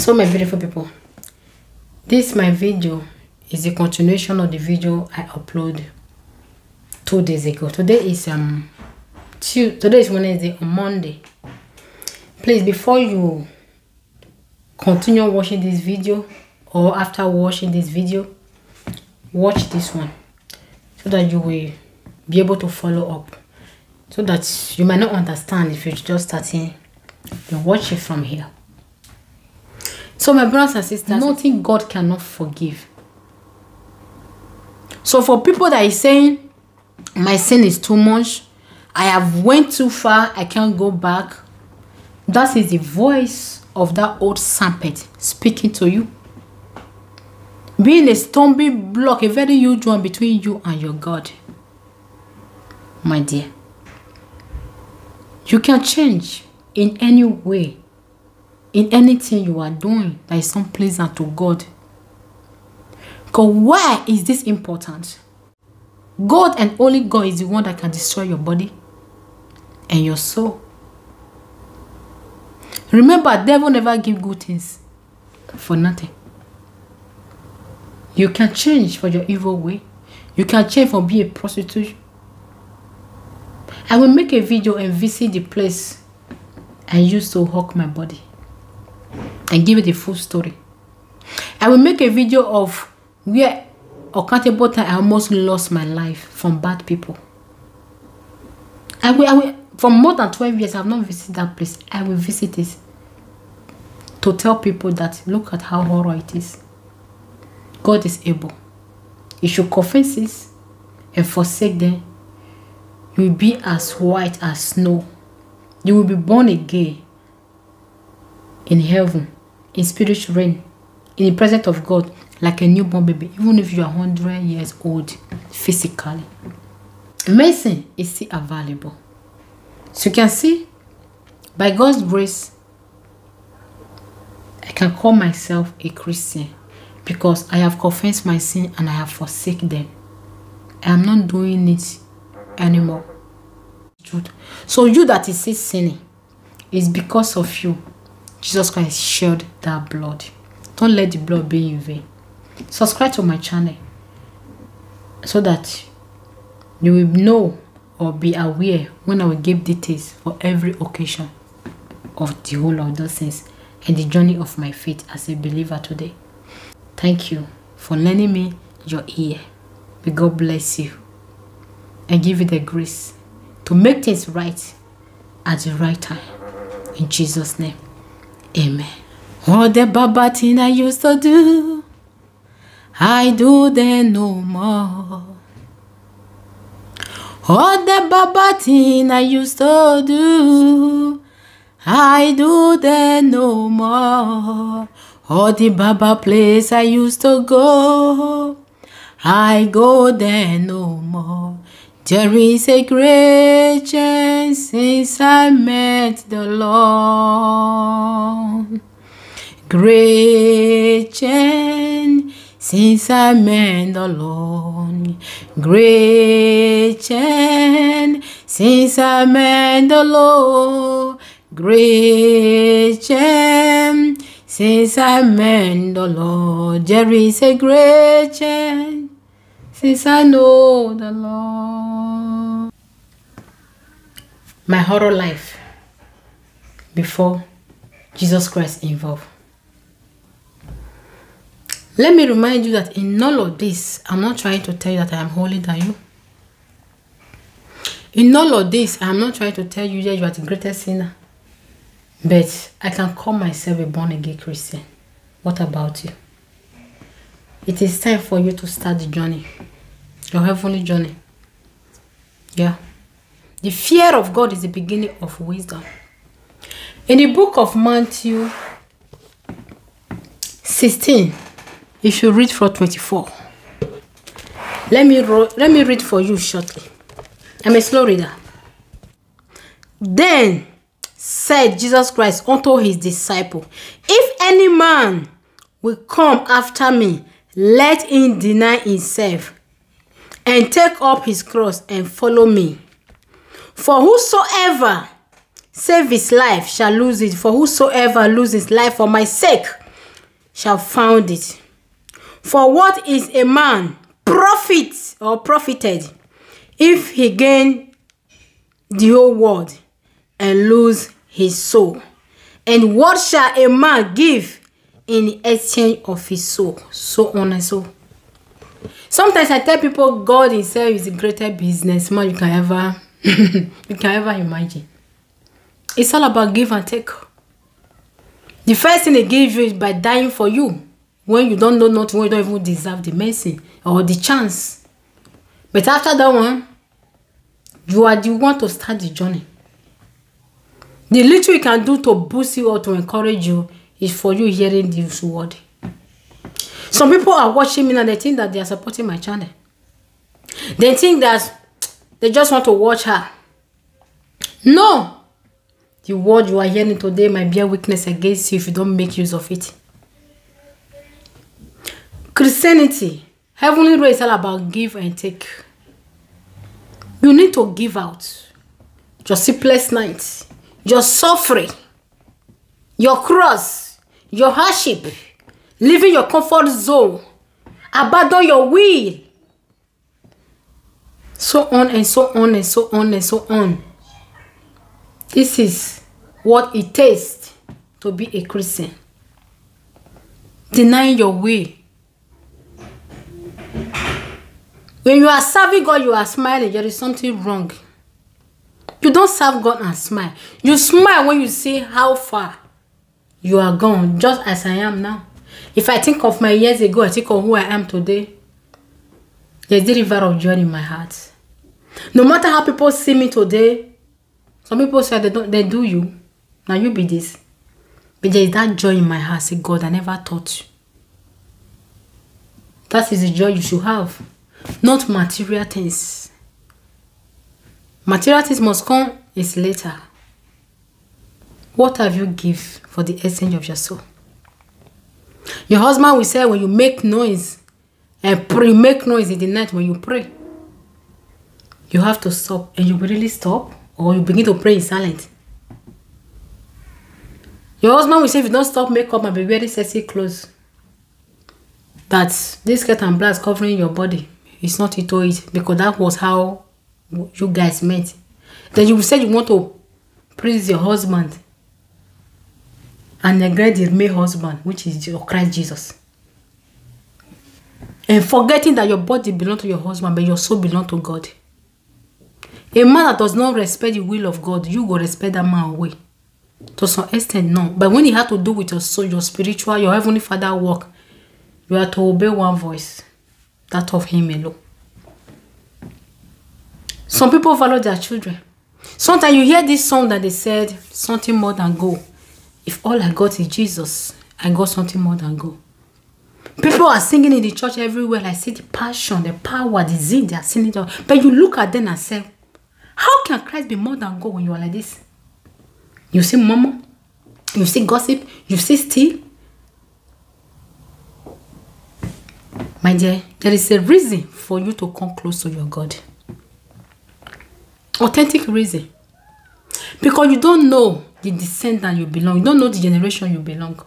So my beautiful people, this my video is a continuation of the video I uploaded 2 days ago. Today is Wednesday. On Monday, please, before you continue watching this video or after watching this video, watch this one so that you will be able to follow up, so that you might not understand if you're just starting. You watch it from here. So my brothers and sisters, nothing God cannot forgive. So for people that is saying my sin is too much, I have went too far, I can't go back, that is the voice of that old serpent speaking to you, being a stumbling block, a very huge one between you and your God. My dear, you can change in any way, in anything you are doing that is unpleasant to God. Because why is this important? God and only God is the one that can destroy your body and your soul. Remember, devil never give good things for nothing. You can change for your evil way. You can change from being a prostitute. I will make a video and visit the place I used to hawk my body and give it the full story. I will make a video of where accountable time I almost lost my life from bad people. I will for more than 12 years I have not visited that place. I will visit it to tell people that look at how horrible it is. God is able. You should confess this and forsake them. You will be as white as snow. You will be born again in heaven, in spiritual realm, in the presence of God, like a newborn baby, even if you are 100 years old physically. Medicine is still available. So you can see, by God's grace, I can call myself a Christian because I have confessed my sin and I have forsaken them. I am not doing it anymore. So you that is still sinning, is because of you Jesus Christ shed that blood. Don't let the blood be in vain. Subscribe to my channel so that you will know or be aware when I will give details for every occasion of the whole of those things and the journey of my faith as a believer today. Thank you for lending me your ear. May God bless you and give you the grace to make things right at the right time. In Jesus' name, amen. All the bad thing I used to do, I do them no more. All the bad thing I used to do, I do them no more. All the baba place I used to go, I go there no more. There is a great change since I met the Lord. Great change since I met the Lord. Great change since I met the Lord. Great change since I met the Lord. There is a great change since I know the Lord. My horror life before Jesus Christ involved. Let me remind you that in all of this, I'm not trying to tell you that I am holier than you. In all of this, I'm not trying to tell you that you are the greatest sinner. But I can call myself a born-again Christian. What about you? It is time for you to start the journey. Your heavenly journey. Yeah. The fear of God is the beginning of wisdom. In the book of Matthew 16, if you read from 24. Let me read for you shortly. I'm a slow reader. Then said Jesus Christ unto his disciple, if any man will come after me, let him deny himself and take up his cross and follow me. For whosoever save his life shall lose it. For whosoever loses life for my sake shall found it. For what is a man profit or profited if he gain the whole world and lose his soul? And what shall a man give in exchange of his soul? So on and so. Sometimes I tell people God himself is the greatest businessman you can ever imagine. It's all about give and take. The first thing he gives you is by dying for you. When you don't know nothing, when you don't even deserve the mercy or the chance. But after that one, you are the one to start the journey. The little you can do to boost you or to encourage you is for you hearing this word. Some people are watching me and they think that they are supporting my channel. They think that they just want to watch her. No. The word you are hearing today might be a weakness against you if you don't make use of it. Christianity, heavenly race, is all about give and take. You need to give out your sleepless nights, your suffering, your cross, your hardship, leaving your comfort zone, abandon your will, so on and so on and so on and so on. This is what it takes to be a Christian. Denying your way. When you are serving God, you are smiling. There is something wrong. You don't serve God and smile. You smile when you see how far you are gone, just as I am now. If I think of my years ago, I think of who I am today, there's the river of joy in my heart. No matter how people see me today, some people say they do you. Now you be this. But there is that joy in my heart. Say, God, I never thought you. That is the joy you should have. Not material things. Material things must come is later. What have you give for the exchange of your soul? Your husband will say when you make noise and pray, make noise in the night when you pray. You have to stop, and you will really stop, or you begin to pray in silence. Your husband will say if you don't stop makeup and be wearing sexy clothes, that this skirt and blouse covering your body is not into it, because that was how you guys met. Then you will say you want to praise your husband and neglect the male husband, which is your Christ Jesus. And forgetting that your body belongs to your husband, but your soul belongs to God. A man that does not respect the will of God, you go respect that man away. To some extent, no. But when it has to do with your soul, your spiritual, your heavenly Father work, you have to obey one voice, that of him alone. Some people follow their children. Sometimes you hear this song that they said, something more than gold. If all I got is Jesus, I got something more than gold. People are singing in the church everywhere. I see the passion, the power, the zeal, they are singing. But you look at them and say, how can Christ be more than gold when you are like this? You see murmur, you see gossip, you see steal. My dear, there is a reason for you to come close to your God. Authentic reason. Because you don't know the descendant you belong. You don't know the generation you belong.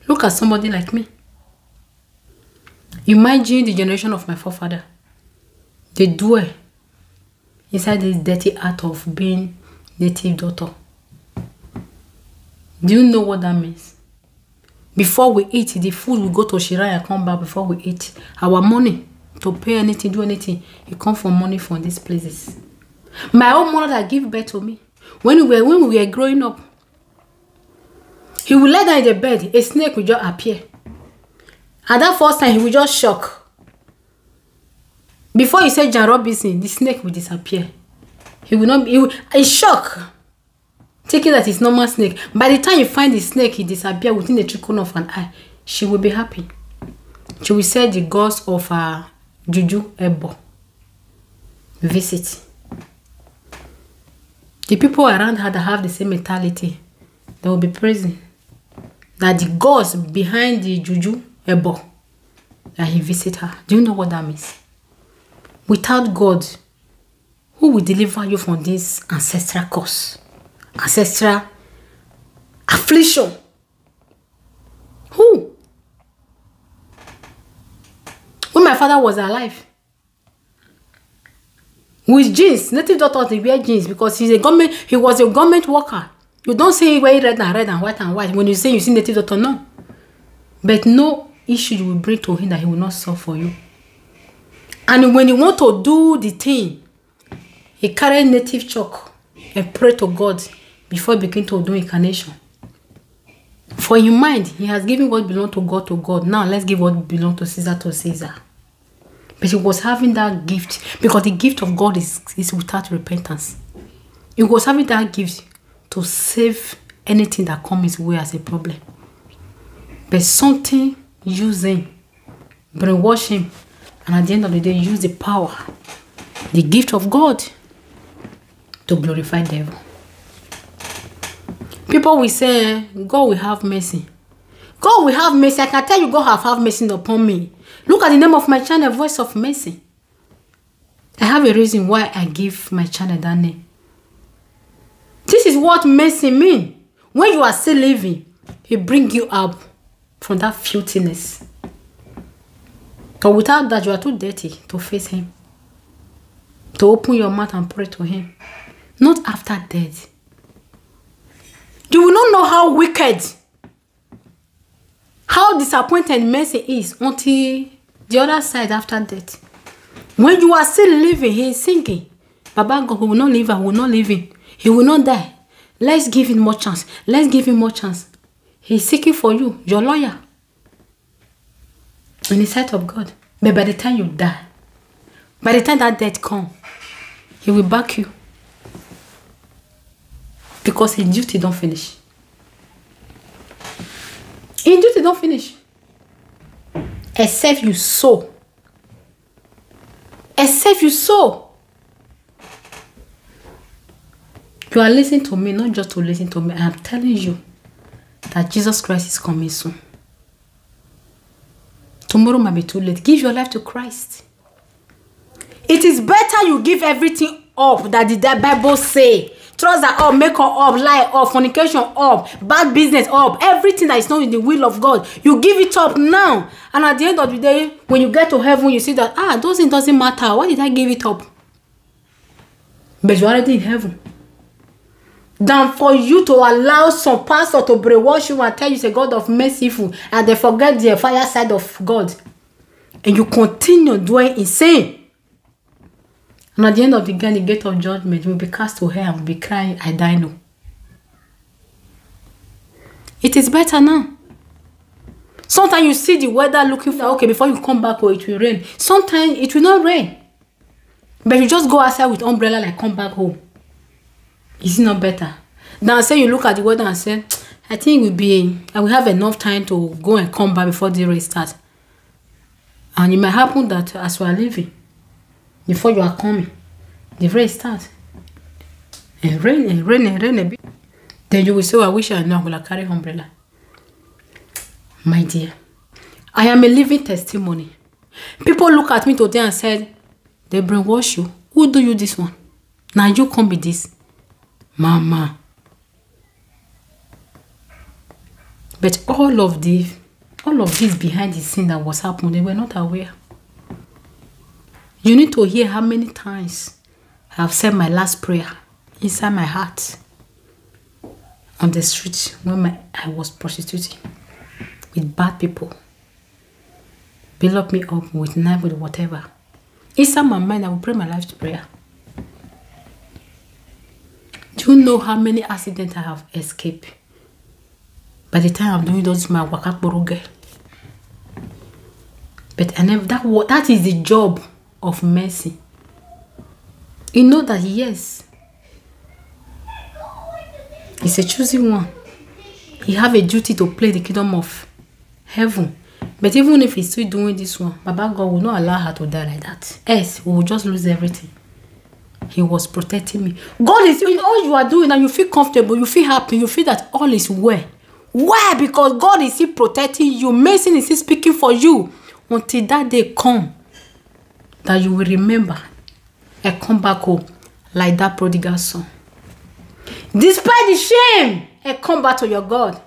Look at somebody like me. Imagine the generation of my forefather. They dwell inside this dirty art of being native daughter. Do you know what that means? Before we eat, the food will go to Shirai and come back before we eat. Our money to pay anything, do anything, it comes from money from these places. My own mother that gave birth to me, when we were growing up, he will lie down in the bed, a snake will just appear. At that first time, he will just shock. Before he said John Robinson, the snake will disappear. He will not be, a shock. Thinking that it's normal snake. By the time you find the snake, he disappear within the trickle of an eye. She will be happy. She will say the ghost of Juju Ebo visit. The people around her that have the same mentality, they will be praising that the ghost behind the Juju Ebo, that he visit her. Do you know what that means? Without God, who will deliver you from this ancestral curse? Ancestral affliction. Who? When my father was alive. With jeans. Native doctors, they wear jeans because he was a government worker. You don't say he wear red and white and white. When you say you see native doctor, no. But no issue you will bring to him that he will not solve for you. And when you want to do the thing, he carry native chalk and pray to God before he begin to do incarnation. For in mind, he has given what belongs to God to God. Now let's give what belongs to Caesar. But he was having that gift because the gift of God is without repentance. He was having that gift to save anything that comes his way as a problem. But something using, brainwash him, and at the end of the day, use the power, the gift of God, to glorify the devil. People will say, God will have mercy. God will have mercy. I can tell you, God have mercy upon me. Look at the name of my channel, Voice of Mercy. I have a reason why I give my channel that name. This is what mercy means. When you are still living, He brings you up from that filthiness. But without that, you are too dirty to face Him. To open your mouth and pray to Him. Not after death. You will not know how wicked, how disappointed mercy is until the other side after death. When you are still living, He is thinking, Baba God, He will not live, I will not live in. He will not die. Let's give Him more chance. Let's give Him more chance. He's seeking for you, your lawyer, in the sight of God. But by the time you die, by the time that death comes, He will back you. Because His duty don't finish. His duty don't finish. Except you sow. Except you sow. You are listening to me, not just to listen to me. I am telling you that Jesus Christ is coming soon. Tomorrow might be too late. Give your life to Christ. It is better you give everything up that the Bible say. Trust that up, make her up, lie up, fornication up, bad business up, everything that is not in the will of God. You give it up now. And at the end of the day, when you get to heaven, you see that, those things doesn't matter. Why did I give it up? But you're already in heaven. Than for you to allow some pastor to brainwash you and tell you it's a God of merciful, and they forget the fire side of God. And you continue doing insane. And at the end of the day, the gate of judgment will be cast to hell and will be crying, I die no. It is better now. Sometimes you see the weather looking for, okay, before you come back, it will rain. Sometimes it will not rain. But you just go outside with umbrella like come back home. Is it not better? Now say you look at the weather and say, I think I will have enough time to go and come back before the rain starts. And it might happen that as we are leaving, before you are coming, the rain starts. And rain a bit. Then you will say, I wish I knew I would carry umbrella. My dear, I am a living testimony. People look at me today and said, they brainwash you. Who do you this one? Now you come with this. Mama. But all of this behind the scene that was happening, they were not aware. You need to hear how many times I have said my last prayer inside my heart on the street when I was prostituting with bad people. Build up me up with knife, with whatever. Inside my mind, I will pray my life to prayer. Do you know how many accidents I have escaped? By the time I'm doing those, my wakakboro girl. But I never, that is the job of mercy. You know that, yes, it's a choosing one. He have a duty to play the kingdom of heaven. But even if he's still doing this one, Baba God will not allow her to die like that. Else, we will just lose everything. He was protecting me. God is in all you are doing and you feel comfortable, you feel happy, you feel that all is well. Why? Because God is still protecting you. Mercy is still speaking for you. Until that day come, that you will remember and come back home like that prodigal son. Despite the shame, and come back to your God.